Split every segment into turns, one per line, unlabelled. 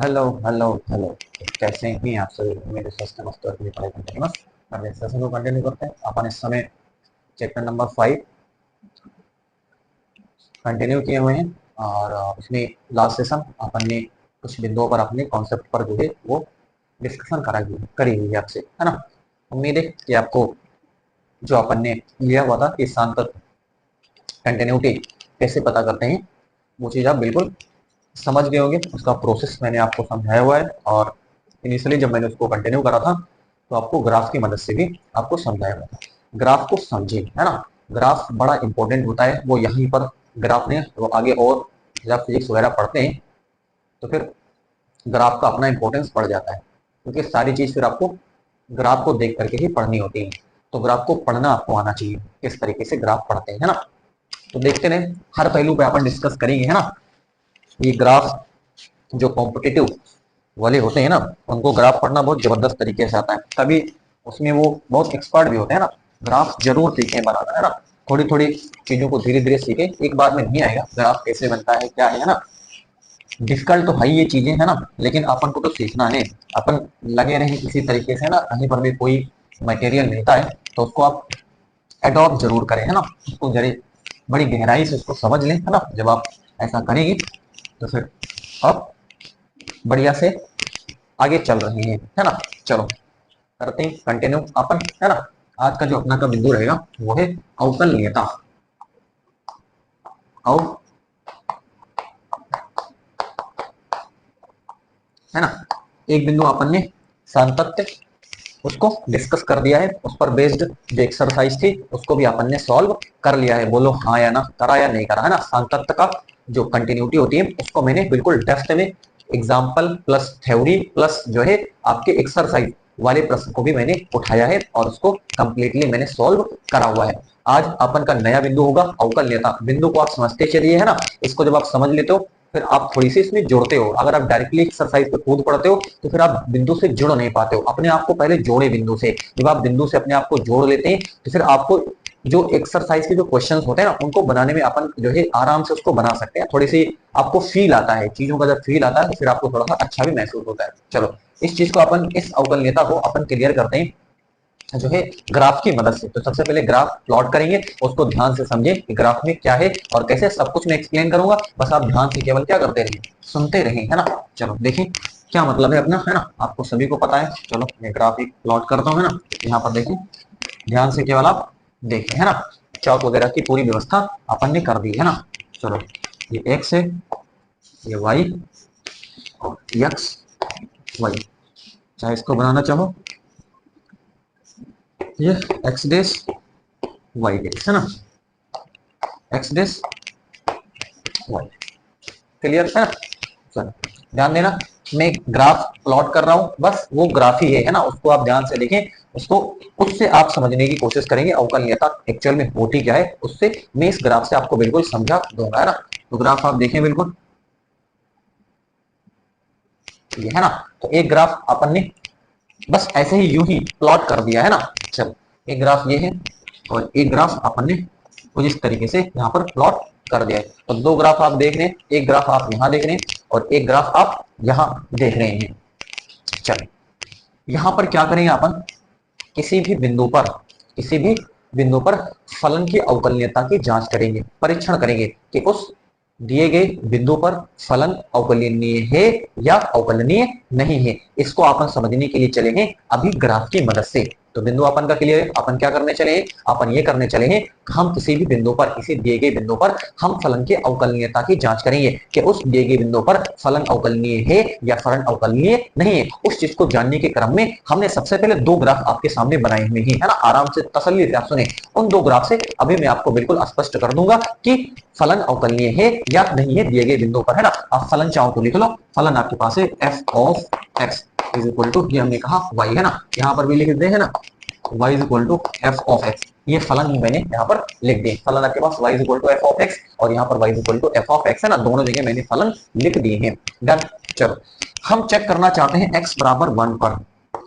Hello hello hello. कैसे हैं आप सभी? मेरे स्वस्थ मस्त और पढ़ाई कंटिन्यूस अगले सेशन को कंटिन्यू करते हैं। अपन इस समय चैप्टर नंबर 5 कंटिन्यू किए हुए हैं और उसमें लास्ट सेशन अपन ने कुछ बिंदुओं पर अपने कॉन्सेप्ट पर जो है वो डिस्कशन करी हुई है आपसे, है ना। उम्मीद है कि आपको जो अपन ने लिया हुआ था कि सांतक कंटिन्यूटी कैसे पता करते हैं वो चीज़ आप बिल्कुल समझ गए होंगे। उसका प्रोसेस मैंने आपको समझाया हुआ है और इनिशियली जब मैंने उसको कंटिन्यू करा था तो आपको ग्राफ की मदद से भी आपको समझाया हुआ था। ग्राफ को समझे, है ना। ग्राफ बड़ा इंपॉर्टेंट होता है। वो यहीं पर ग्राफ ने वो आगे और जब फिजिक्स वगैरह पढ़ते हैं तो फिर ग्राफ का अपना इंपॉर्टेंस बढ़ जाता है, क्योंकि सारी चीज फिर आपको ग्राफ को देख करके ही पढ़नी होती है। तो ग्राफ को पढ़ना आपको आना चाहिए, किस तरीके से ग्राफ पढ़ते हैं, है ना। तो देखते रहे, हर पहलू पे अपन डिस्कस करेंगे, है ना। ये ग्राफ जो कॉम्पिटिटिव वाले होते हैं ना, उनको ग्राफ पढ़ना बहुत जबरदस्त तरीके से आता है, तभी उसमें वो बहुत एक्सपर्ट भी होते हैं ना। ग्राफ जरूर सीखें बनाना, है ना। थोड़ी थोड़ी चीजों को धीरे धीरे सीखें, एक बार में नहीं आएगा। ग्राफ कैसे बनता है क्या है ना। डिफिकल्ट तो है ये चीजें, है ना, लेकिन अपन को तो सीखना है। अपन लगे रहें किसी तरीके से, है ना। कहीं पर भी कोई मटेरियल मिलता है तो उसको आप एडॉप्ट जरूर करें, है ना। उसको जरे बड़ी गहराई से उसको समझ लें, है ना। जब आप ऐसा करेंगे तो फिर आप बढ़िया से आगे चल रहे हैं, है ना। चलो करते हैं कंटिन्यू अपन, है ना। आज का जो अपना का बिंदु रहेगा वो है अवकलनीयता। अव है ना, एक बिंदु अपन ने सातत्य उसको डिस्कस कर दिया है। उस पर बेस्ड जो एक्सरसाइज थी उसको भी अपन ने सॉल्व कर लिया है। बोलो हाँ या ना, करा या नहीं करा, है ना। सातत्य का जो कंटिन्यूटी होती है उसको मैंने बिल्कुल डेप्थ में एग्जाम्पल प्लस थ्योरी प्लस जो है आपके एक्सरसाइज वाले प्रश्न को भी मैंने उठाया है और उसको कंप्लीटली मैंने सॉल्व करा हुआ है। आज अपन का नया बिंदु होगा अवकलनीयता। बिंदु को आप समझते चलिए, है ना। इसको जब आप समझ लेते हो फिर आप थोड़ी सी इसमें जुड़ते हो। अगर आप डायरेक्टली एक्सरसाइज पे कूद पड़ते हो तो फिर आप बिंदु से जुड़ नहीं पाते हो। अपने आप को पहले जोड़े बिंदु से। जब आप बिंदु से अपने आप को जोड़ लेते हैं तो फिर आपको जो एक्सरसाइज के जो क्वेश्चंस होते हैं ना उनको बनाने में अपन जो है आराम से उसको बना सकते हैं। थोड़ी सी आपको फील आता है, चीजों का जब फील आता है तो फिर आपको थोड़ा सा अच्छा भी महसूस होता है। चलो इस चीज को अपन, इस अवकलनीयता को अपन क्लियर करते हैं जो है ग्राफ की मदद से। तो सबसे पहले ग्राफ प्लॉट करेंगे, उसको ध्यान से समझें कि ग्राफ में क्या है और कैसे, सब कुछ मैं एक्सप्लेन करूंगा। बस आप ध्यान से केवल क्या करते रहिए, सुनते रहें, है ना। चलो देखें क्या मतलब है अपना, है ना। आपको सभी को पता है। चलो मैं ग्राफ एक प्लॉट करता हूँ, है ना। यहाँ पर देखें, ध्यान से केवल आप देखें, है ना। चौक वगैरह की पूरी व्यवस्था अपन ने कर दी है ना। चलो ये एक्स है, ये वाई और एक्स वाई, चाहे इसको बनाना चाहो ये एक्स डेस वाई डेस, है ना। एक्स डेस वाई, क्लियर है ना। चलो ध्यान देना, मैं ग्राफ प्लॉट कर रहा हूं, बस वो ग्राफ ही है ना। उसको आप ध्यान से देखें, उसको उससे आप समझने की कोशिश करेंगे अवकलनीयता एक्चुअल में होती क्या है। उससे मैं इस ग्राफ से आपको बिल्कुल समझा दूंगा, है ना। तो ग्राफ आप देखें बिल्कुल ये, है ना। तो एक ग्राफ अपन ने बस ऐसे ही यूं ही प्लॉट कर दिया, है ना। चलो एक ग्राफ ये है और एक ग्राफ अपन ने कुछ इस तरीके से यहाँ पर प्लॉट कर दिया है। तो दो ग्राफ आप देख रहे हैं, एक ग्राफ आप यहाँ देख रहे हैं और एक ग्राफ आप यहाँ देख रहे हैं। चलो यहाँ पर क्या करेंगे अपन, किसी भी बिंदु पर, किसी भी बिंदु पर फलन की अवकलनीयता की जांच करेंगे, परीक्षण करेंगे कि उस दिए गए बिंदु पर फलन अवकलनीय है या अवकलनीय नहीं है। इसको अपन समझने के लिए चले हैं अभी ग्राफ की मदद से। तो बिंदु अपन का क्लियर है। अपन क्या करने चले हैं, अपन ये करने चले हैं हम किसी भी बिंदु पर, किसी दिए गए बिंदु पर हम फलन के अवकलनीयता की जांच करेंगे कि उस दिए गए बिंदु पर फलन अवकलनीय है या फलन अवकलनीय नहीं है। उस चीज को जानने के क्रम में हमने सबसे पहले दो ग्राफ आपके सामने बनाए हुए हैं, है ना। आराम से तसल्ली से आप सुने। उन दो ग्राफ से अभी मैं आपको बिल्कुल स्पष्ट कर दूंगा कि फलन अवकलनीय है या नहीं है दिए गए बिंदु पर, है ना। आप फलन चाहो तो लिख लो। फलन आपके पास है f of x is equal to, ये हमने कहा y, है ना। यहाँ पर भी लिख दे, है ना, y is equal to f of x। ये फलन मैंने यहाँ पर लिख दिए। फलन आपके पास y is equal to f of x और यहाँ पर y is equal to f of x, है ना। दोनों जगह मैंने फलन लिख दिए हैं। डन। चलो हम चेक करना चाहते हैं x बराबर 1 पर,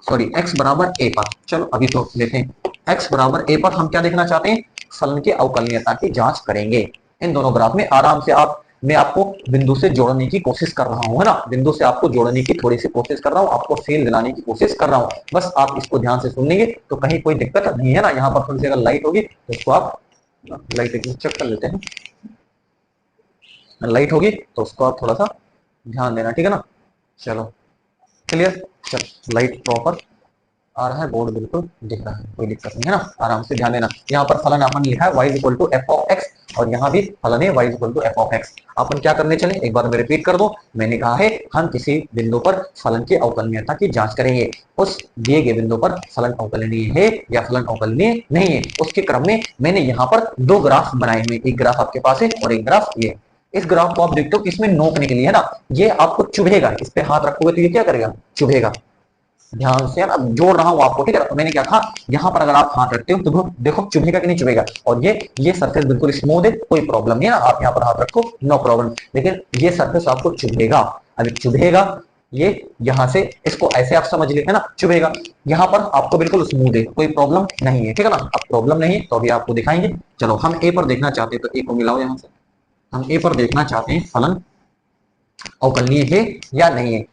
सॉरी x बराबर a पर। चलो अभी तो लेते हैं x बराबर a पर हम क्या देखना चाहते हैं, फलन की अवकलनीयता की जांच करेंगे। इन दोनों ग्राफ में आराम से आप मैं आपको बिंदु से जोड़ने की कोशिश कर रहा हूं, है ना, बिंदु से आपको जोड़ने की थोड़ी सी कोशिश कर रहा हूं, आपको फील दिलाने की कोशिश कर रहा हूं। बस आप इसको ध्यान से सुन लेंगे तो कहीं कोई दिक्कत नहीं है ना। यहाँ पर थोड़ी सी अगर लाइट होगी तो इसको आप लाइट चेक कर लेते हैं, लाइट होगी तो उसको आप थोड़ा सा ध्यान देना, ठीक है ना। चलो क्लियर, चलो लाइट प्रॉपर आ रहा है, बोर्ड बिल्कुल दिख रहा है, कोई दिक्कत नहीं है ना, आराम से ध्यान देना। यहाँ पर फलन अपन लिखा है y equal to F of x, और यहाँ भी फलन है y equal to F of x. अपन क्या करने चले, एक बार मैं रिपीट कर दूं, मैंने कहा है हम किसी बिंदु पर फलन की अवकलनीयता की जांच करेंगे। उस दिए गए बिंदु पर फलन अवकलनीय है या फलन अवकलनीय नहीं है, उसके क्रम में मैंने यहाँ पर दो ग्राफ बनाए हुए, एक ग्राफ आपके पास है और एक ग्राफ ये। इस ग्राफ को आप देखते हो कि इसमें नोक निकली है ना, ये आपको चुभेगा, इस पे हाथ रखोगे तो ये क्या करेगा, चुभेगा। ध्यान से अब जोड़ रहा हूं आपको, ठीक है। तो मैंने क्या कहा, यहाँ पर अगर आप हाथ रखते हो तो देखो चुभेगा कि नहीं चुभेगा, और ये सरफेस बिल्कुल स्मूथ है, कोई प्रॉब्लम नहीं है ना, आप यहाँ पर हाथ रखो नो प्रॉब्लम। लेकिन ये सरफेस आपको चुभेगा, अभी चुभेगा, ये यहाँ से इसको ऐसे आप समझ ले, है ना, चुभेगा। यहाँ पर आपको बिल्कुल स्मूथ है, कोई प्रॉब्लम नहीं है, ठीक है ना। अब प्रॉब्लम नहीं है तो अभी आपको दिखाएंगे। चलो हम ए पर देखना चाहते हैं, तो ए को मिलाओ यहाँ से, हम ए पर देखना चाहते हैं फलन अवकलनीय है या नहीं है।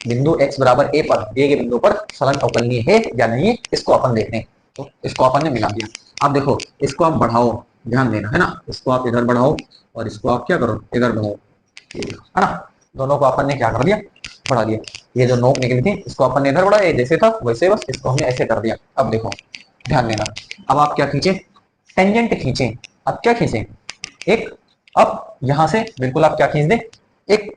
बिंदु x बराबर a पर दिए गए बिंदु पर फलन अवकलनीय है या नहीं है, इसको अपन देखते हैं। तो इसको अपन ने मिला दिया। अब देखो इसको आप बढ़ाओ, ध्यान देना, है ना, इसको आप इधर बढ़ाओ और इसको आप क्या करो, इधर बढ़ाओ, है ना। दोनों को अपन ने क्या कर दिया, बढ़ा दिया। ये जो नोक निकली थी इसको अपन ने इधर बढ़ाया, जैसे था वैसे, बस इसको हमने ऐसे कर दिया। अब देखो ध्यान देना, अब आप क्या खींचे, टेंजेंट खींचे। अब क्या खींचे, एक, अब यहां से बिल्कुल आप क्या खींच दे, एक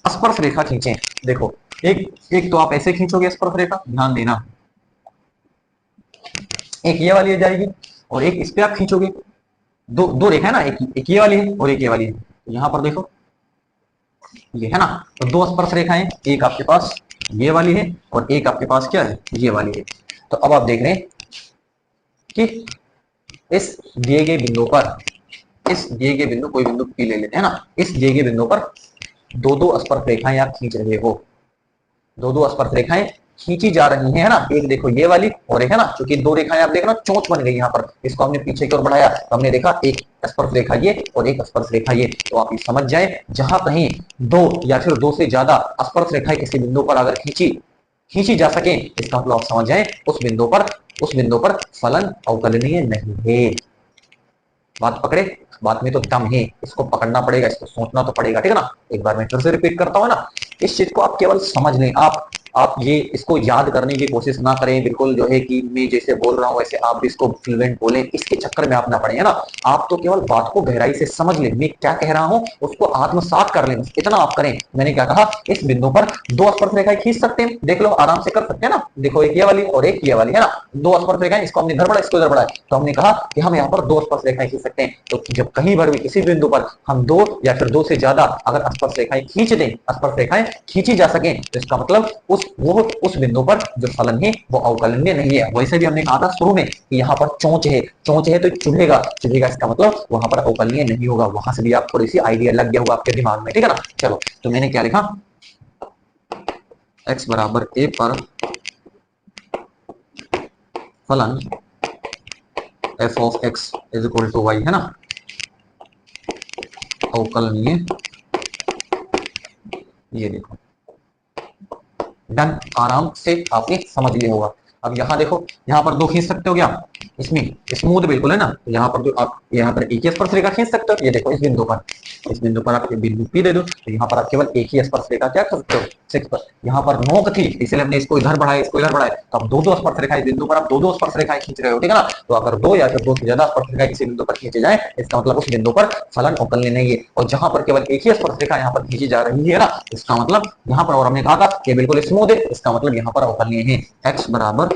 स्पर्श रेखा खींचे। देखो एक एक तो आप ऐसे खींचोगे स्पर्श रेखा, ध्यान देना, एक ये वाली जाएगी और एक इस पे आप खींचोगे। दो दो रेखा है ना, एक ये वाली है और एक ये वाली है। तो यहाँ पर देखो ये है ना, तो दो स्पर्श रेखाएं, एक आपके पास ये वाली है और एक आपके पास क्या है, ये वाली है। तो अब आप देख रहे हैं कि इस दिए गए बिंदु पर, इस दिए गए बिंदु, कोई बिंदु पी ले लेते हैं ना, इस दिए गए बिंदु पर दो दो स्पर्श रेखाएं आप खींच रहे हो, दो दो स्पर्श रेखाएं खींची जा रही हैं, है ना। एक देखो ये वाली और एक, है ना, क्योंकि दो रेखाएं आप देखना चोंच बन गई यहाँ पर, इसको हमने पीछे की ओर बढ़ाया तो हमने देखा एक स्पर्श रेखा ये और एक स्पर्श रेखा ये। तो आप ये समझ जाए, जहां कहीं दो या फिर दो से ज्यादा स्पर्श रेखाएं किसी बिंदु पर अगर खींची जा सके, इसका मतलब आप समझ जाए उस बिंदु पर फलन अवकलनीय नहीं है। बात पकड़े, बात में तो दम है, इसको पकड़ना पड़ेगा, इसको सोचना तो पड़ेगा, ठीक है ना। एक बार मैं फिर से रिपीट करता हूं ना, इस चीज को आप केवल समझ लें, आप ये इसको याद करने की कोशिश ना करें, बिल्कुल जो है कि मैं जैसे बोल रहा हूं वैसे आप भी इसको फ्लुएंट बोलें, इसके चक्कर में आप ना पड़े, है ना। आप तो केवल बात को गहराई से समझ लें, मैं क्या कह रहा हूं उसको आत्मसात कर लें, इतना आप करें। मैंने क्या कहा, इस बिंदु पर दो स्पर्श रेखाएं खींच सकते हैं, देख लो आराम से कर सकते हैं ना। देखो एक ये वाली और एक ये वाली, है ना, दो स्पर्श रेखाएं, इसको हमने इधर बढ़ाया, इसको इधर बढ़ाया, तो हमने कहा कि हम यहाँ पर दो स्पर्श रेखाएं खींच सकते हैं। तो जब कहीं पर भी किसी बिंदु पर हम दो या फिर दो से ज्यादा अगर स्पर्श रेखाएं खींच दें, स्पर्श रेखाएं खींची जा सके, तो इसका मतलब उस बिंदु पर जो फलन है वो अवकलनीय नहीं है। वैसे भी हमने कहा था शुरू में कि यहाँ पर चोंच है तो चुभेगा, इसका मतलब वहां पर अवकलनीय नहीं होगा। वहां से भी आप थोड़ी सी आइडिया लग गया होगा आपके दिमाग में, ठीक है ना। चलो तो मैंने क्या लिखा, x बराबर a पर फलन f of x is equal to y, है ना, अवकलनीय। ये देखो डन, आराम से आपने समझ लिया होगा। अब यहाँ देखो, यहाँ पर दो खींच सकते हो क्या, इसमें स्मूथ बिल्कुल है ना, तो यहाँ पर जो आप यहाँ पर एक ही स्पर्श रेखा खींच सकते हो। ये देखो इस बिंदु पर आप बिंदु पी दे दो, तो यहाँ पर आप केवल एक ही स्पर्श रेखा क्या कर सकते हो, सिक्स पर। यहाँ पर नोक थी इसलिए हमने इसको इधर बढ़ाया, इसको इधर बढ़ाया, तो अब दो दो स्पर्श रेखा इस बिंदु पर आप दो दो स्पर्श रेखाएं खींच रहे हो, ठीक है ना। तो अगर दो या फिर दो से ज्यादा स्पर्श रेखा किसी बिंदु पर खींचे जाए, इसका मतलब उस बिंदु पर फलन अवकलनीय नहीं है। और जहां पर केवल एक ही स्पर्श रेखा यहाँ पर खींची जा रही है ना, इसका मतलब यहाँ पर, और हमने कहा था कि बिल्कुल स्मूथ है, इसका मतलब यहाँ पर अवकलनीय है। x बराबर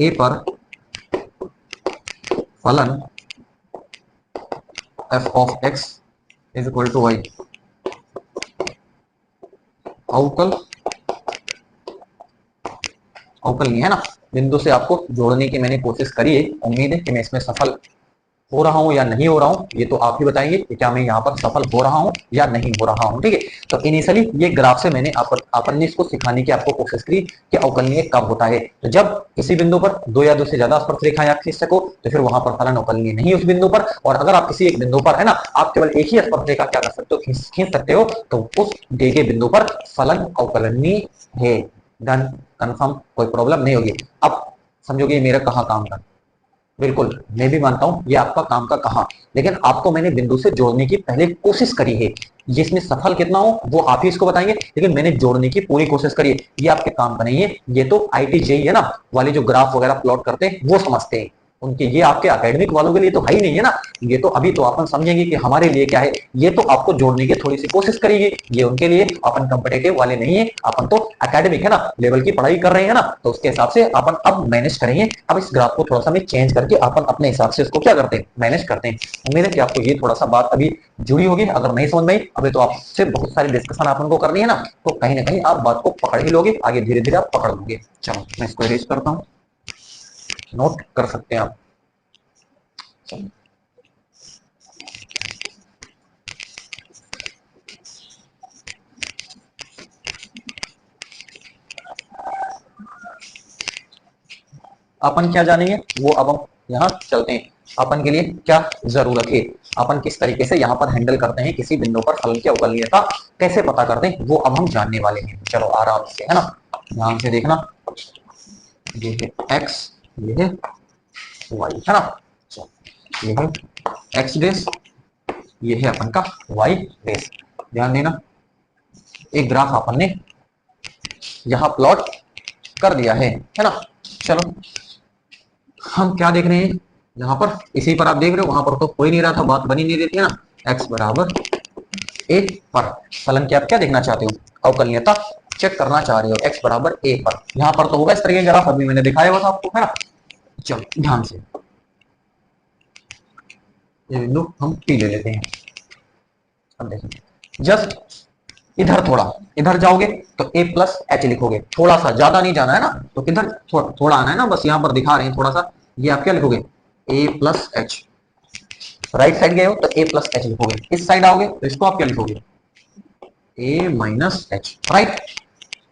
a पर फलन f of x is equal to y, अवकलनीय है ना। बिंदु से आपको जोड़ने की मैंने कोशिश करी है, उम्मीद है कि मैं इसमें सफल हो रहा हूं या नहीं हो रहा हूं, ये तो आप ही बताएंगे कि क्या मैं यहाँ पर सफल हो रहा हूं या नहीं हो रहा हूं। ठीक है, तो इनिशियली ये ग्राफ से मैंने अपन ने इसको सिखाने की आपको कोशिश करी कि अवकलनीय कब होता है। तो जब किसी बिंदु पर दो या दो से ज्यादा स्पर्शरेखाएं आप खींच सको तो फिर वहां पर फलन अवकलनीय नहीं उस बिंदु पर। और अगर आप किसी एक बिंदु पर है ना, आप केवल एक ही स्पर्शरेखा क्या कर सकते हो, खींच सकते हो, तो उस दिए गए बिंदु पर फलन अवकलनीय है। डन, कंफर्म, कोई प्रॉब्लम नहीं होगी। अब समझोगे मेरा कहाँ काम का, बिल्कुल मैं भी मानता हूं ये आपका काम का कहा, लेकिन आपको मैंने बिंदु से जोड़ने की पहले कोशिश करी है। ये इसमें सफल कितना हो वो आप ही इसको बताएंगे, लेकिन मैंने जोड़ने की पूरी कोशिश करी है। ये आपके काम का नहीं है, ये तो आईटी जेई है ना वाले जो ग्राफ वगैरह प्लॉट करते हैं वो समझते हैं उनके, ये आपके एकेडमिक वालों के लिए तो है ही नहीं है ना। ये तो अभी तो अपन समझेंगे कि हमारे लिए क्या है, ये तो आपको जोड़ने की थोड़ी सी कोशिश करेंगे, ये उनके लिए। अपन कॉम्पिटेटिव वाले नहीं है, अपन तो एकेडमिक है ना, लेवल की पढ़ाई कर रहे हैं ना, तो उसके हिसाब से अपन अब मैनेज करेंगे। अब इस ग्राफ को थोड़ा सा मैं चेंज करके अपन अपने हिसाब से इसको क्या करते हैं, मैनेज करते हैं। उम्मीद है कि आपको ये थोड़ा सा बात अभी जुड़ी होगी। अगर नहीं समझ में आई अभी तो आपसे बहुत सारी डिस्कशन अपन को करनी है ना, तो कहीं ना कहीं आप बात को पकड़ ही लोगे, आगे धीरे धीरे आप पकड़ लोगे। चलो मैं इसको इरेज करता हूँ, नोट कर सकते हैं आप। अपन क्या जानेंगे वो अब हम यहाँ चलते हैं। अपन के लिए क्या जरूरत है, अपन किस तरीके से यहाँ पर हैंडल करते हैं, किसी बिंदु पर फलन की अवकलनीयता कैसे पता करते हैं, वो अब हम जानने वाले हैं। चलो आराम से है ना, ध्यान से देखना। ये है x, ये है y, है ना। चलो ये है x डेस, ये है अपन का y डेस। ध्यान देना, एक ग्राफ अपन ने यहाँ प्लॉट कर दिया है ना। चलो हम क्या देख रहे हैं यहाँ पर, इसी पर आप देख रहे हो, वहां पर तो कोई नहीं रहा था, बात बनी नहीं रहती है ना। x बराबर a पर फलन की आप क्या देखना चाहते हो, अवकलनीयता चेक करना चाह रहे हो, x बराबर a पर। यहाँ पर तो होगा इस तरीके का ग्राफ, अभी मैंने दिखाया हुआ था आपको, है ना। चलो ध्यान से ये बिंदु हम p ले लेते हैं। अब देखिए जस्ट इधर थोड़ा इधर जाओगे तो a प्लस एच लिखोगे, थोड़ा सा, ज्यादा नहीं जाना है ना, तो किधर थोड़ा आना है ना, बस यहाँ पर दिखा रहे हैं थोड़ा सा। ये आप क्या लिखोगे, a plus H. Right side गए हो तो a प्लस एच लिखोगे, इस साइड आओगे तो इसको आप क्या लिखोगे, a माइनस एच। राइट,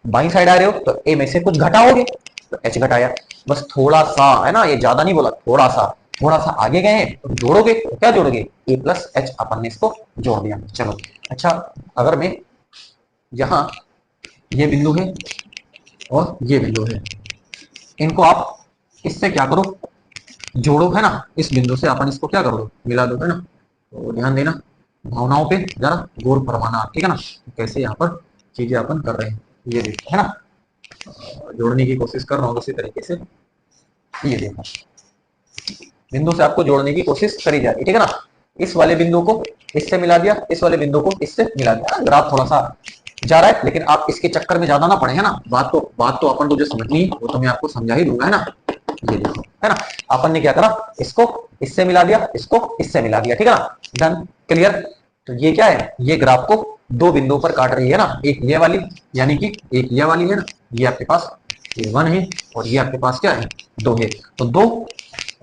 बाई साइड आ रहे हो तो a में से कुछ घटाओगे तो h घटाया। बस थोड़ा सा है ना, ये ज्यादा नहीं बोला, थोड़ा सा, थोड़ा सा आगे गए हैं तो जोड़ोगे तो क्या जोड़ोगे, a प्लस एच, अपन ने इसको जोड़ दिया। चलो अच्छा, अगर मैं यहाँ ये बिंदु है और ये बिंदु है, इनको आप इससे क्या करो, जोड़ो, है ना। इस बिंदु से अपन इसको क्या कर दो, मिला दो, है ना। तो ध्यान देना, भावनाओं पे जरा गौर फरमाना, ठीक है ना। कैसे यहाँ पर चीजें अपन कर रहे हैं, ये देखो, है ना, जोड़ने की कोशिश कर रहा हूँ उसी तरीके से। ये देखो, बिंदु से आपको जोड़ने की कोशिश करी जा रही है, ठीक है ना। इस वाले बिंदु को इससे मिला दिया, इस वाले बिंदु को इससे मिला दिया। ग्राफ थोड़ा सा जा रहा है, लेकिन आप इसके चक्कर में ज्यादा ना पड़े, है ना। बात तो अपन को जो समझनी है वो तो मैं आपको समझा ही दूंगा, है ना। ये देखो, है ना, अपन ने क्या करा, इसको इससे मिला दिया, इसको इससे मिला दिया, ठीक है ना। Done, clear. तो ये क्या है, ये ग्राफ को दो बिंदुओं पर काट रही है ना, एक ये वाली, यानी कि एक ये वाली है ना, ये आपके पास ये 1 है और ये आपके पास क्या है, 2 है। तो दो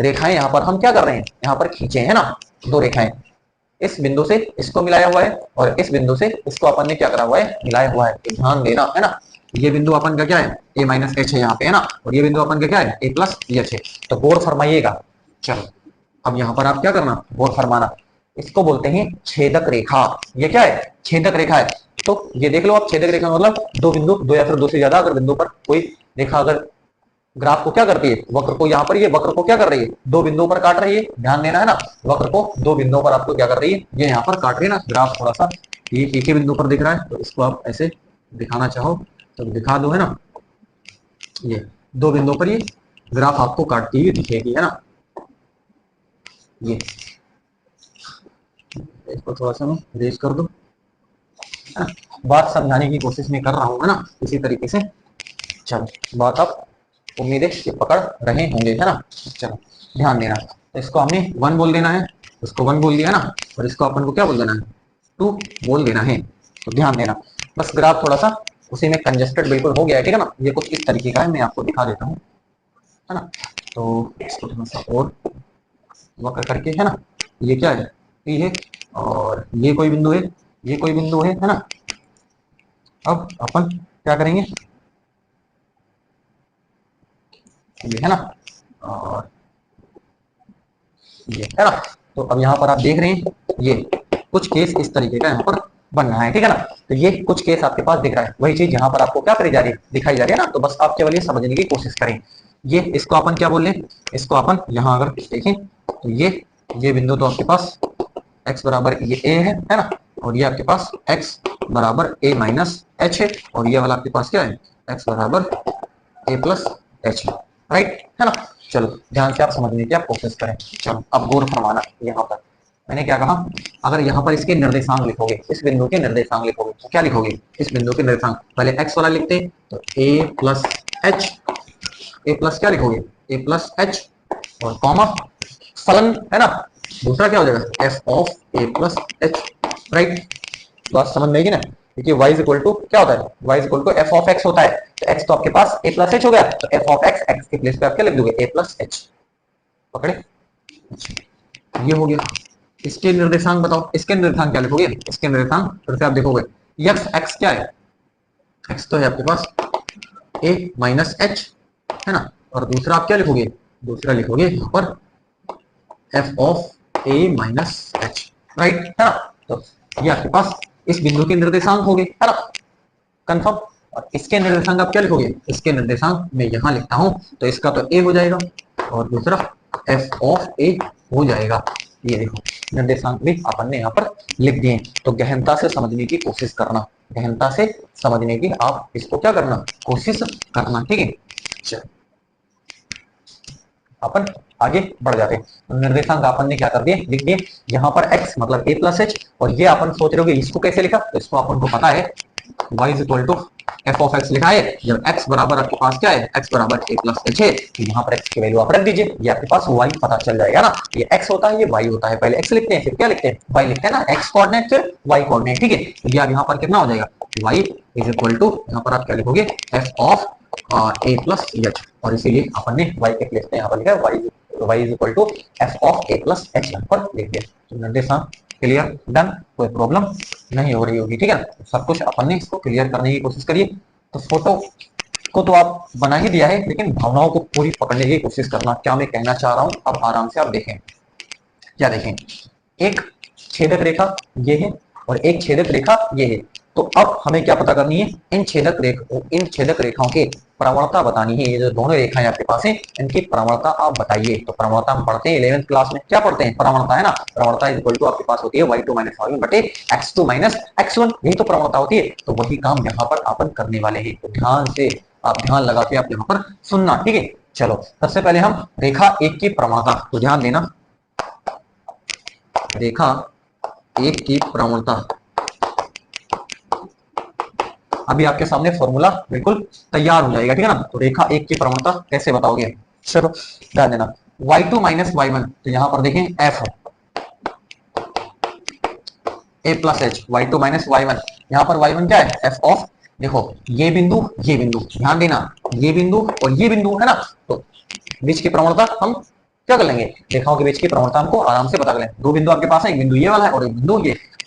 रेखाएं यहाँ पर हम क्या कर रहे हैं, यहाँ पर खींचे है ना, दो रेखाएं। इस बिंदु से इसको मिलाया हुआ है और इस बिंदु से इसको अपन ने क्या करा हुआ है, मिलाया हुआ है। ध्यान देना, है ना। ये बिंदु अपन का क्या है, a माइनस एच है यहाँ पे, है ना, और ये बिंदु अपन का क्या है, a प्लस एच है। तो गौर फरमाइएगा। चलो अब यहाँ पर आप क्या करना, गौर फरमाना। इसको बोलते हैं छेदक रेखा। ये क्या है, छेदक रेखा है। तो ये देख लो आप, छेदक रेखा मतलब दो बिंदु, दो या फिर दो से ज्यादा अगर बिंदु पर कोई रेखा अगर ग्राफ को क्या करती है, वक्र को, यहाँ पर ये वक्र को क्या कर रही है, दो बिंदुओं पर काट रही है। ध्यान देना, है ना, वक्र को दो बिंदुओं पर आपको क्या कर रही है, ये यहाँ पर काट रही है ना। ग्राफ थोड़ा सा ये एक ही बिंदु पर दिख रहा है, तो इसको आप ऐसे दिखाना चाहो तो दिखा दो, है ना। ये दो बिंदुओं पर ये ग्राफ आपको काटती हुई दिखेगी, है ना। ये इसको थोड़ा सा मैं रेज कर दो, बात समझाने की कोशिश में कर रहा हूँ, है ना, इसी तरीके से। चलो बात आप उम्मीद है कि पकड़ रहे होंगे, है ना। चलो ध्यान देना, तो इसको हमने 1 बोल देना है, उसको 1 बोल दिया ना, और इसको अपन को क्या बोल देना है, 2 बोल देना है। तो ध्यान देना, बस ग्राफ थोड़ा सा उसी में कंजेस्टेड बिल्कुल हो गया है, ठीक है ना। ये कुछ इस तरीके का है, मैं आपको दिखा देता हूँ, है ना। तो इसको थोड़ा सा और वक्र करके, है ना। ये क्या है, P है, और ये कोई बिंदु है, ये कोई बिंदु है ना। अब अपन क्या करेंगे, ये है ना, और ये है ना। तो अब यहाँ पर आप देख रहे हैं ये कुछ केस इस तरीके का यहाँ पर बन रहा है, ठीक है ना। तो ये कुछ केस आपके पास दिख रहा है, वही चीज यहाँ पर आपको क्या करी जा रही है, दिखाई जा रही है ना। तो बस आप केवल ये समझने की कोशिश करें। ये इसको अपन क्या बोल रहे हैं, इसको अपन यहाँ अगर देखें तो ये बिंदु तो आपके पास x बराबर ये a है ना, और ये आपके पास x बराबर a माइनस एच है, और ये वाला आपके पास क्या है, x बराबर a प्लस एच, राइट है ना। चलो ध्यान से आप समझने की आप कोशिश करें। चलो अब गौर फरमाना, यहाँ पर मैंने क्या कहा, अगर यहाँ पर इसके निर्देशांक लिखोगे, इस बिंदु के निर्देशांक लिखोगे तो क्या लिखोगे, इस बिंदु के निर्देशांक पहले x वाला लिखते हैं तो a plus H, A plus क्या लिखोगे, ए प्लस एच, और कॉमा फलन है ना, दूसरा क्या हो जाएगा F of a plus H, right. बात समझ में आएगी ना। देखिए y इज इक्वल टू क्या होता है, y is equal to F of X होता है, तो x तो आपके पास a प्लस एच हो गया, तो एफ ऑफ एक्स, एक्स के प्लेस पे आप क्या लिख दोगे, a प्लस एच, पकड़े। ये हो गया। इसके निर्देशांक बताओ, इसके निर्देशांक क्या लिखोगे, इसके निर्देशांक फिर से आप देखोगे, यक्स एक्स क्या है, एक्स तो है आपके पास a माइनस एच, है ना, और दूसरा आप क्या लिखोगे, दूसरा लिखोगे यहाँ पर f of a minus h, right है ना। तो ये आपके पास इस बिंदु के निर्देशांक हो गए, है ना, कंफर्म। और इसके निर्देशांक आप क्या लिखोगे, इसके निर्देशांक मैं यहाँ लिखता हूँ, तो इसका तो ए हो जाएगा, और दूसरा एफ ऑफ ए हो जाएगा। ये देखो निर्देशांक भी अपन ने यहाँ पर लिख दिए। तो गहनता से समझने की कोशिश करना, गहनता से समझने की आप इसको क्या करना, कोशिश करना, ठीक है। चलो अपन आगे बढ़ जाते हैं। निर्देशांक अपन ने क्या कर दिए, लिख दिए। यहाँ पर x मतलब a प्लस एच, और ये अपन सोच रहे हो इसको कैसे लिखा, तो इसको अपन को पता है y is equal to F of X लिखा है। जब x बराबर आपके पास क्या है, x बराबर a प्लस एच है, तो यहाँ पर x की वैल्यू आप रख दीजिए, ये आपके पास y पता चल जाएगा ना। ये x होता है, ये y होता है, पहले x लिखते हैं फिर क्या लिखते हैं, y लिखते हैं ना, x कोऑर्डिनेट फिर y कोऑर्डिनेट, ठीक है। तो ये यहाँ पर कितना हो जाएगा, y इज इक्वल टू, यहाँ पर आप क्या लिखोगे, F of a plus H, और इसीलिए अपन ने y के प्लेस में यहाँ पर लिखा है y is equal to F of a plus H यहाँ पर लिख दिया। तो निर्देशांक क्लियर, डन, कोई प्रॉब्लम नहीं हो रही होगी, ठीक है। सब कुछ अपन ने इसको क्लियर करने की कोशिश करिए। तो फोटो को तो आप बना ही दिया है, लेकिन भावनाओं को पूरी पकड़ने की कोशिश करना, क्या मैं कहना चाह रहा हूँ अब आराम से आप देखें। क्या देखें, एक छेदक रेखा ये है और एक छेदक रेखा ये है। तो अब हमें क्या पता करनी है, इन छेदक रेखाओं के प्रवणता बतानी है। ये जो दोनों रेखाएं आपके पास हैं, इनकी प्रवणता आप बताइए। तो प्रवणता हम पढ़ते हैं 11th क्लास में, क्या पढ़ते हैं, प्रवणता, है ना। प्रवणता इज इक्वल टू आपके पास होती है y2 माइनस y1 बटे x2 माइनस x1, यही तो प्रवणता होती है। तो वही काम यहाँ पर अपन करने वाले हैं। तो ध्यान से आप ध्यान लगा के आप यहाँ पर सुनना, ठीक है। चलो सबसे पहले हम रेखा एक की प्रवणता, तो ध्यान देना, रेखा एक की प्रवणता, अभी आपके सामने फॉर्मूला बिल्कुल तैयार हो जाएगा, ठीक है ना। तो रेखा एक की प्रवणता कैसे बताओगे, चलो ध्यान देना, y2 माइनस y1, तो यहाँ पर देखें f a plus H, y2 minus y1, यहाँ पर y1 क्या है, f ऑफ, देखो ये बिंदु ध्यान देना, ये बिंदु और ये बिंदु, है ना। तो बीच की प्रवणता हम क्या कर लेंगे, रेखाओं के बीच की प्रवणता हमको आराम से पता कर लेंगे। दो बिंदु आपके पास है, एक बिंदु ये वाला है और एक बिंदु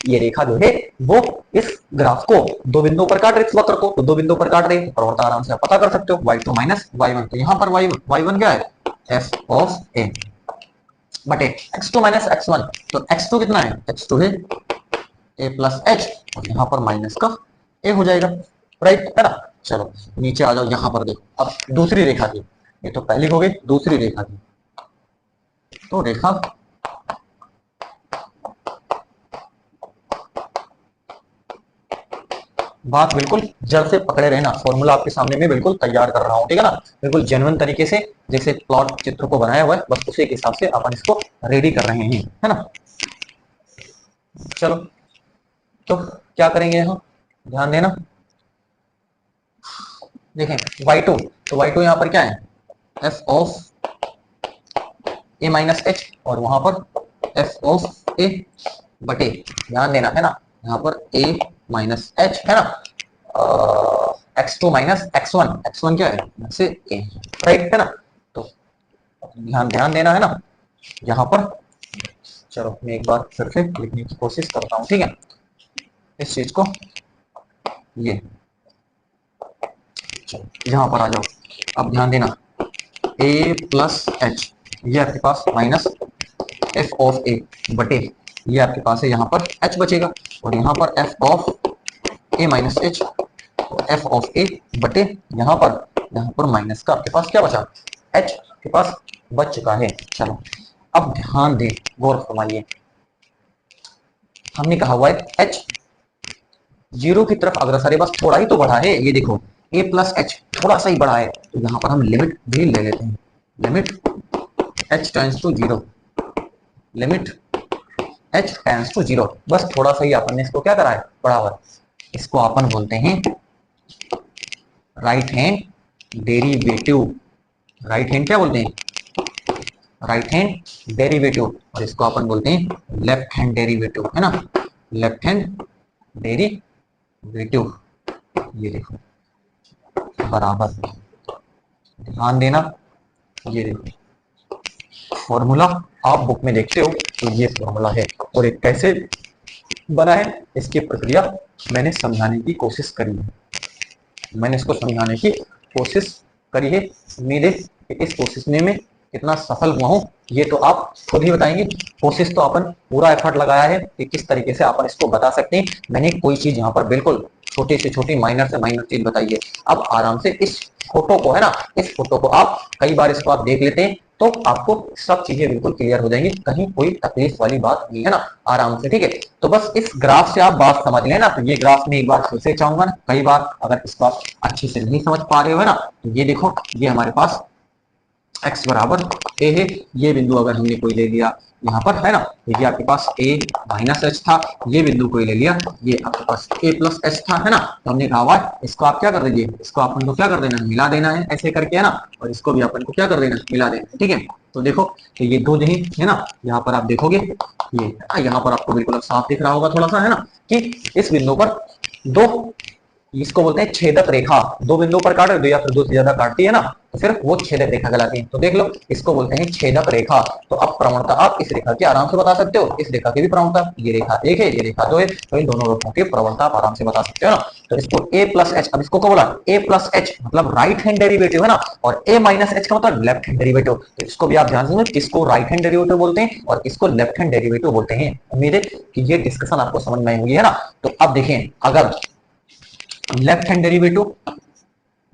ये रेखा जो है वो इस ग्राफ को दो बिंदुओं पर काट रही है, वक्र को तो दो बिंदुओं पर काट रही है, प्रवणता आराम से आप पता कर सकते हो, y2 माइनस y1। तो यहाँ पर y1 क्या है, f ऑफ a बटे x2 माइनस x1, तो x2 कितना है, x2 है a प्लस एच, और यहाँ पर माइनस का a हो जाएगा, राइट है ना। चलो नीचे आ जाओ, यहाँ पर देखो अब दूसरी रेखा की, ये तो पहली हो गई, दूसरी रेखा की, तो रेखा बात बिल्कुल जड़ से पकड़े रहना, फॉर्मूला आपके सामने में बिल्कुल तैयार कर रहा हूं, ठीक है ना, बिल्कुल जेन्युइन तरीके से, जैसे प्लॉट चित्र को बनाया हुआ है बस उसी के हिसाब से अपन इसको रेडी कर रहे हैं, है ना। चलो तो क्या करेंगे, यहाँ ध्यान देना, देखें y2, तो y2 यहाँ पर क्या है, f of a minus H, और वहां पर f ऑफ a बटे, ध्यान देना है ना, यहाँ पर a माइनस एच, है ना, x2 माइनस x1 क्या है से a, राइट है ना। तो ध्यान देना है ना, यहाँ पर चलो मैं एक बार फिर से लिखने की कोशिश करता हूँ, ठीक है, इस चीज को। ये चलो यहाँ पर आ जाओ, अब ध्यान देना, ए प्लस एच, ये आपके पास माइनस एफ ऑफ ए बटे, ये आपके पास है यहाँ पर एच बचेगा, और यहाँ पर f of a minus h, f of a बटे यहाँ पर माइनस का आपके पास क्या बचा, एच के पास बच चुका है। चलो अब ध्यान दें, गौर फरमाइए, हमने कहा हुआ है एच जीरो की तरफ अग्रसर है, बस थोड़ा ही तो बढ़ा है, ये देखो ए प्लस एच थोड़ा सा ही बढ़ा है, तो यहाँ पर हम लिमिट भी ले लेते हैं, limit H tends to zero, limit H tends to zero, बस थोड़ा सा ही अपन ने इसको क्या करा है, बढ़ा हुआ, इसको अपन बोलते हैं right hand derivative, right hand क्या बोलते हैं, राइट हैंड डेरिवेटिव, और इसको अपन बोलते हैं लेफ्ट हैंड डेरिवेटिव, है ना, लेफ्ट हैंड डेरिवेटिव। ये देखो बराबर, ध्यान देना, ये देखो फॉर्मूला आप बुक में देखते हो तो ये फॉर्मूला है, और ये कैसे बना है इसकी प्रक्रिया मैंने समझाने की कोशिश करी है, मैंने इसको समझाने की कोशिश करी है। उम्मीद है कि इस कोशिश में कितना सफल हुआ हूँ ये तो आप खुद ही बताएंगे। कोशिश तो अपन पूरा एफर्ट लगाया है कि किस तरीके से अपन इसको बता सकते हैं। मैंने कोई चीज यहाँ पर बिल्कुल छोटी से छोटी माइनर से माइनर चीज बताई है। अब आराम से इस फोटो को, है ना, इस फोटो को आप कई बार इसको आप देख लेते हैं तो आपको सब चीजें बिल्कुल क्लियर हो जाएंगी, कहीं कोई तकलीफ वाली बात नहीं है ना, आराम से, ठीक है। तो बस इस ग्राफ से आप बात समझ लेना, तो ये ग्राफ में एक बार फिर से चाहूंगा ना, कई बार अगर इसको आप अच्छे से नहीं समझ पा रहे हो, है ना, तो ये देखो, ये हमारे पास x बराबर a है, ये बिंदु अगर हमने कोई ले लिया यहाँ पर, है ना, ये आपके पास a माइनस एच था, ये बिंदु कोई ले लिया, ये आपके पास a प्लस एच था, है ना, तो हमने कहा हुआ इसको आप क्या कर दीजिए, इसको अपन को क्या कर देना है, मिला देना है, ऐसे करके, है ना, और इसको भी अपन को क्या कर देना है, मिला देना है, ठीक है। तो देखो, तो ये दो नहीं है ना, यहाँ पर आप देखोगे, ये यहाँ पर आपको बिल्कुल साफ दिख रहा होगा थोड़ा सा, है ना, कि इस बिंदु पर दो, इसको बोलते हैं छेदक रेखा, दो बिंदु पर काट दो या फिर दो से ज्यादा काटती है ना, तो फिर वो छेदक रेखा कहलाती है। तो देख लो, इसको बोलते हैं छेदक रेखा। तो अब प्रवणता आप इस रेखा की आराम से बता सकते हो, इस रेखा की भी प्रवणता, ये रेखा एक है, ये रेखा दो है, तो इन दोनों रेखाओं की प्रवणता आप आराम से बता सकते हो ना। तो इसको a प्लस एच, अब इसको क्या बोला, a प्लस एच मतलब राइट हैंड डेरिवेटिव, है ना, और a माइनस एच का मतलब लेफ्ट हैंड डेरिवेटिव। तो इसको भी आप ध्यान से, किसको राइट हैंड डेरिवेटिव बोलते हैं और किसको लेफ्ट हैंड डेरिवेटिव बोलते हैं। उम्मीद है कि ये डिस्कशन आपको समझ में आई होगी, है ना। तो अब देखें, अगर लेफ्ट हैंड डेरिवेटिव,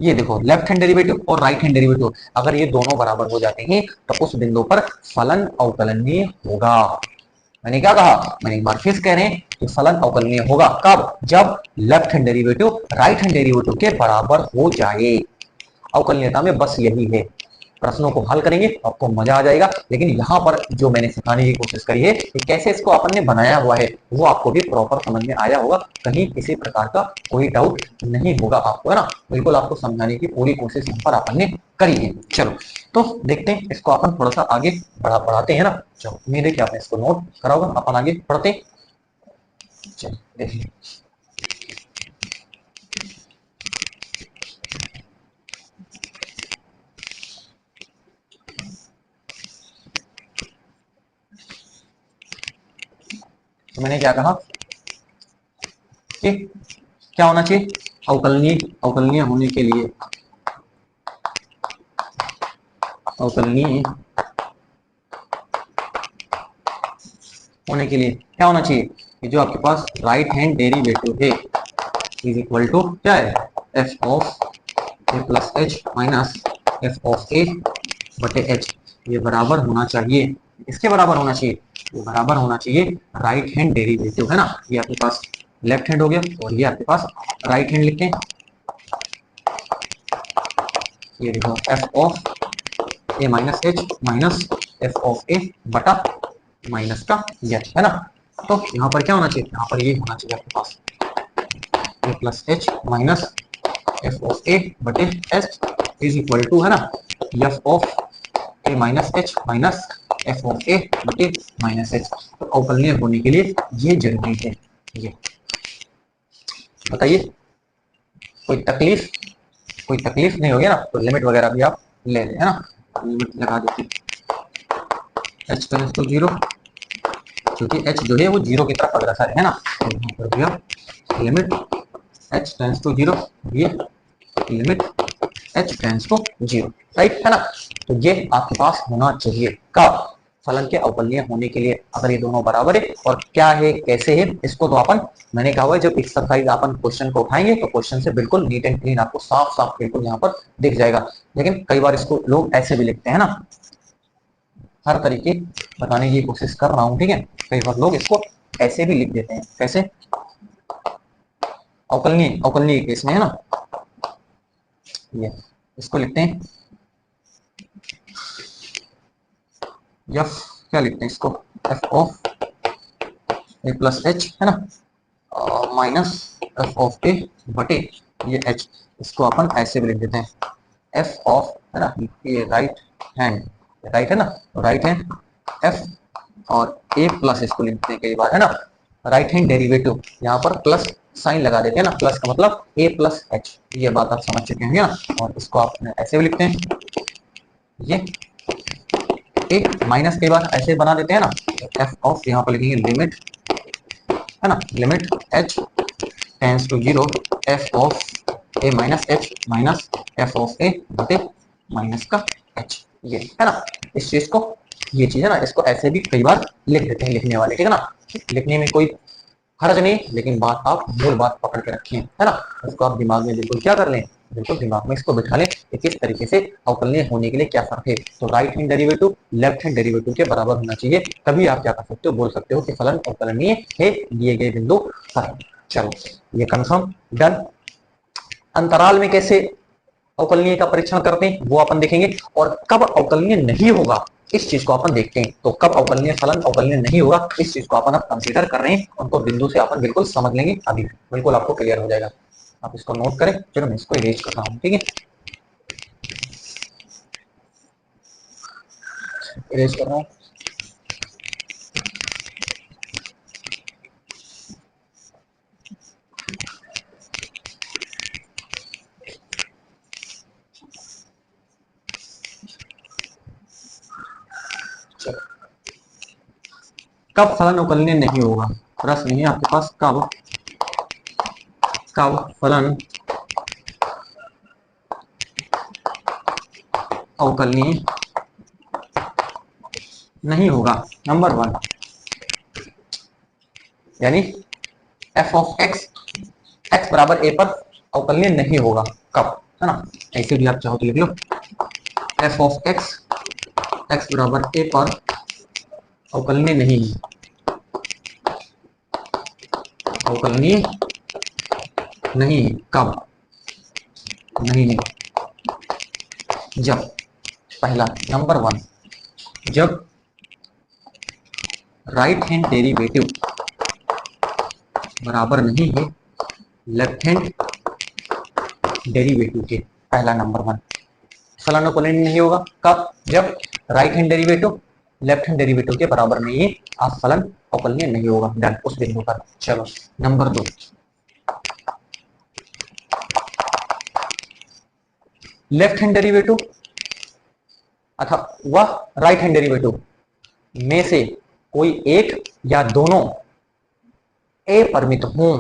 ये देखो लेफ्ट हैंड डेरिवेटिव और राइट हैंड डेरिवेटिव अगर ये दोनों बराबर हो जाते हैं तो उस बिंदु पर फलन अवकलनीय होगा। मैंने क्या कहा, मैंने एक बार फिर कह रहे हैं कि फलन अवकलनीय होगा कब, जब left hand derivative right hand derivative के बराबर हो जाए। अवकलनीयता में बस यही है, प्रश्नों को हल करेंगे आपको मजा आ जाएगा। लेकिन यहाँ पर जो मैंने सिखाने की कोशिश करी है कि कैसे इसको अपन ने बनाया हुआ है वो आपको भी प्रॉपर समझ में आया होगा, कहीं किसी प्रकार का कोई डाउट नहीं होगा आपको, है ना। बिल्कुल आपको समझाने की पूरी कोशिश यहाँ पर अपन ने करी है। चलो तो देखते हैं, इसको अपन थोड़ा सा आगे बढ़ाते हैं ना। चलो उम्मीद है कि आपने इसको नोट करा होगा, अपन आगे बढ़ते। चलो देखिए, तो मैंने क्या कहा कि क्या होना चाहिए, अवकलनीय, अवकलनीय होने के लिए, अवकलनीय होने के लिए क्या होना चाहिए कि जो आपके पास राइट हैंड डेरिवेटिव है इज इक्वल टू क्या है, f of a plus h minus f of a बटे एच, ये बराबर होना चाहिए, इसके बराबर होना चाहिए, ये बराबर होना चाहिए राइट हैंड डेरिवेटिव, है ना। ये आपके पास लेफ्ट हैंड हो गया और ये आपके पास राइट हैंड लिखते हैं, ये देखो f of a minus h minus f of a बटा माइनस का एच, है ना। तो यहाँ पर क्या होना चाहिए, यहाँ पर ये होना चाहिए आपके पास a plus h minus f of a बटे एच इज इक्वल टू, है ना, f of a minus h minus f of a बटे माइनस एच। तो अवकलनीय होने के लिए ये जरूरी है। ये बताइए, कोई तकलीफ, कोई तकलीफ नहीं होगी ना, तो लिमिट वगैरह भी आप ले लें, है ना, लिमिट लगा देते हैं, एच टेंड्स टू जीरो, क्योंकि h जो है वो 0 की तरफ अग्रसर है ना। तो यहाँ पर दिया लिमिट h टेंड्स टू 0, ये limit h tends to 0, right है ना। तो ये आपके पास होना चाहिए कब, फलन के अवकलनीय होने के लिए, अगर ये दोनों बराबर है। और क्या है कैसे है इसको तो अपन, मैंने कहा हुआ है जब एक्सरसाइज अपन क्वेश्चन को उठाएंगे तो क्वेश्चन से बिल्कुल नीट एंड क्लीन आपको साफ साफ बिल्कुल यहाँ पर दिख जाएगा। लेकिन कई बार इसको लोग ऐसे भी लिखते हैं ना, हर तरीके बताने की कोशिश कर रहा हूँ, ठीक है। कई बार लोग इसको ऐसे भी लिख देते हैं, कैसे, अवकलनीय अवकलनीय केस में है ना, ये इसको लिखते हैं एफ, क्या लिखते हैं इसको, F of a plus H है ना, माइनस एफ ऑफ ए बटे ये एच। इसको अपन ऐसे भी लिख देते हैं एफ ऑफ, है ना, ये राइट हैंड, राइट है ना, राइट हैंड एफ और ए प्लस, इसको लिखते हैं कई बार है ना, राइट हैंड डेरिवेटिव, यहाँ पर प्लस साइन लगा देते हैं ना, प्लस का मतलब ए प्लस एच, ये बात आप समझ चुके हैं ना। और इसको आप ऐसे भी लिखते हैं, ये एक माइनस कई बार ऐसे बना देते हैं ना, एफ ऑफ यहाँ पर लिखेंगे लिमिट, है ना, limit h tends to 0 f of a minus h minus f of a बटे माइनस का h, ये है ना। इस चीज को, ये चीज है ना, इसको ऐसे भी कई बार लिख देते हैं लिखने वाले, ठीक है ना, लिखने में कोई हर्ज नहीं, लेकिन बात आप मूल बात पकड़ के रखें, है ना। उसको आप दिमाग में बिल्कुल क्या कर लें, बिल्कुल दिमाग में इसको बिठा लें कि किस तरीके से अवकलनीय होने के लिए क्या फर्क है। तो right hand derivative left hand derivative के बराबर होना चाहिए, तभी आप क्या कर सकते हो, बोल सकते हो कि फलन अवकलनीय है दिए गए बिंदु पर। चलो ये कंफर्म, डन। अंतराल में कैसे अवकलनीय का परीक्षण करते हैं वो अपन देखेंगे, और कब अवकलनीय नहीं होगा इस चीज को अपन देखते हैं। तो कब अवकलनीय फलन अवकलनीय नहीं होगा इस चीज को अपन अब कंसीडर कर रहे हैं, उनको बिंदु से अपन बिल्कुल समझ लेंगे, अभी बिल्कुल आपको क्लियर हो जाएगा। आप इसको नोट करें, फिर मैं इसको इरेज कर रहा हूँ, ठीक है, इरेज कर रहा हूँ। कब फलन अवकलनीय नहीं होगा, प्रश्न है आपके पास, कब कब फलन अवकलनीय नहीं होगा। नंबर 1 यानी एफ ऑफ एक्स, एक्स बराबर ए पर अवकलनीय नहीं होगा, कब, है ना, ऐसे भी आप चाहो तो लिख लो, एफ ऑफ एक्स, एक्स बराबर ए पर अवकलनीय नहीं, अवकलनीय नहीं, कब नहीं है, जब, पहला नंबर 1, जब राइट हैंड डेरिवेटिव बराबर नहीं है लेफ्ट हैंड डेरिवेटिव के, पहला नंबर 1 फलन अवकलनीय नहीं होगा, कब, जब right hand derivative left hand derivative के बराबर नहीं है, आप फलन अवकलनीय नहीं होगा, डन, उस बिंदु पर। चलो नंबर 2, लेफ्ट हैंड डेरिवेटिव अथवा वह राइट हैंड डेरिवेटिव में से कोई एक या दोनों अपरिमित हो,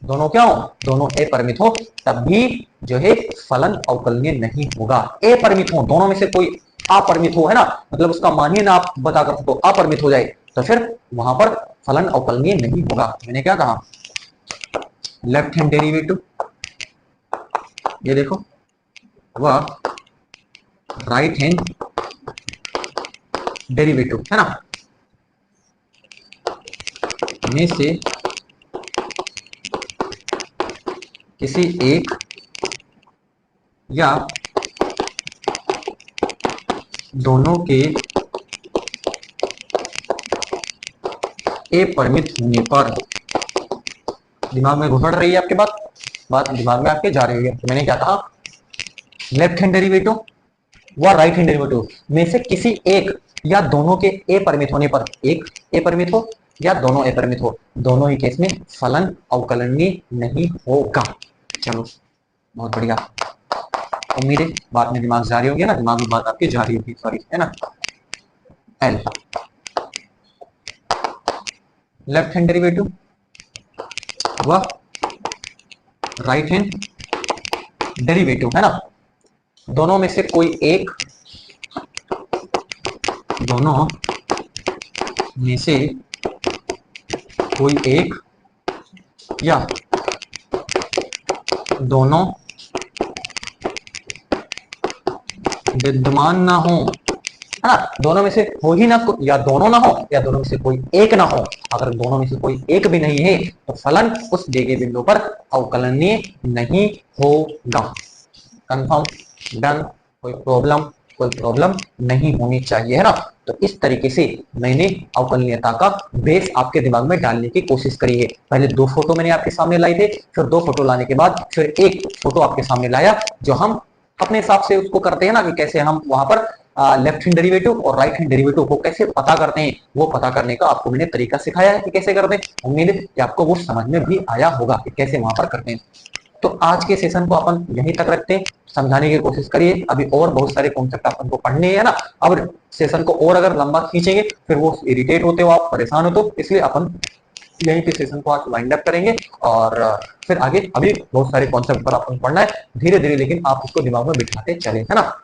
दोनों क्या हो, दोनों अपरिमित हो, तब भी जो है फलन अवकलनीय नहीं होगा। अपरिमित हो, दोनों में से कोई अपरिमित हो, है ना, मतलब उसका मान ही ना आप बता कर सकते हो, अपरिमित हो जाए तो फिर वहां पर फलन अवकलनीय नहीं होगा। मैंने क्या कहा, लेफ्ट हैंड डेरिवेटिव, ये देखो, वह राइट हैंड डेरिवेटिव, है ना, में से किसी एक या दोनों के अपरिमित होने पर, दिमाग में घुसड़ रही है आपके बात दिमाग में आपके जा रही है। तो मैंने क्या कहा, लेफ्ट हैंड डेरिवेटिव व राइट हैंड डेरिवेटिव में से किसी एक या दोनों के अपरिमित होने पर, एक अपरिमित हो या दोनों अपरिमित हो, दोनों ही केस में फलन अवकलनीय नहीं होगा। चलो बहुत बढ़िया, उम्मीद है बात में दिमाग जारी हो गया ना, दिमाग में बात आपकी जारी होगी, सॉरी, है ना। एल लेफ्ट हैंड डेरिवेटिव व राइट हैंड डेरिवेटिव, है ना। दोनों में से कोई एक, दोनों में से कोई एक या दोनों विद्यमान ना हो, है ना। दोनों में से हो ही ना, या दोनों ना हो या दोनों में से कोई एक ना हो। अगर दोनों में से कोई एक भी नहीं है तो फलन उस दिए गए बिंदु पर अवकलनीय नहीं होगा। कंफर्म, डन, कोई प्रॉब्लम नहीं होनी चाहिए, है ना। तो इस तरीके से मैंने अवकलनीयता का बेस आपके दिमाग में डालने की कोशिश करी है। पहले 2 फोटो मैंने आपके सामने लाई थे, फिर 2 फोटो लाने के बाद फिर एक फोटो आपके सामने लाया, जो हम अपने हिसाब से उसको करते हैं ना, कि कैसे हम वहां पर लेफ्ट हैंड डेरिवेटिव और राइट हैंड डेरिवेटिव को कैसे पता करते हैं। वो पता करने का आपको मैंने तरीका सिखाया है कि कैसे करते हैं। उम्मीद है कि आपको वो समझ में भी आया होगा कि कैसे वहां पर करते हैं। तो आज के सेशन को अपन यहीं तक रखते हैं, समझाने की कोशिश करिए। अभी और बहुत सारे कॉन्सेप्ट अपन को पढ़ने हैं ना। अब सेशन को और अगर लंबा खींचेंगे फिर वो इरिटेट होते हो, आप परेशान हो, तो इसलिए अपन यहीं पे सेशन को आज वाइंड अप करेंगे। और फिर आगे अभी बहुत सारे कॉन्सेप्ट पर अपन पढ़ना है धीरे धीरे, लेकिन आप उसको दिमाग में बिठाते चले, है ना।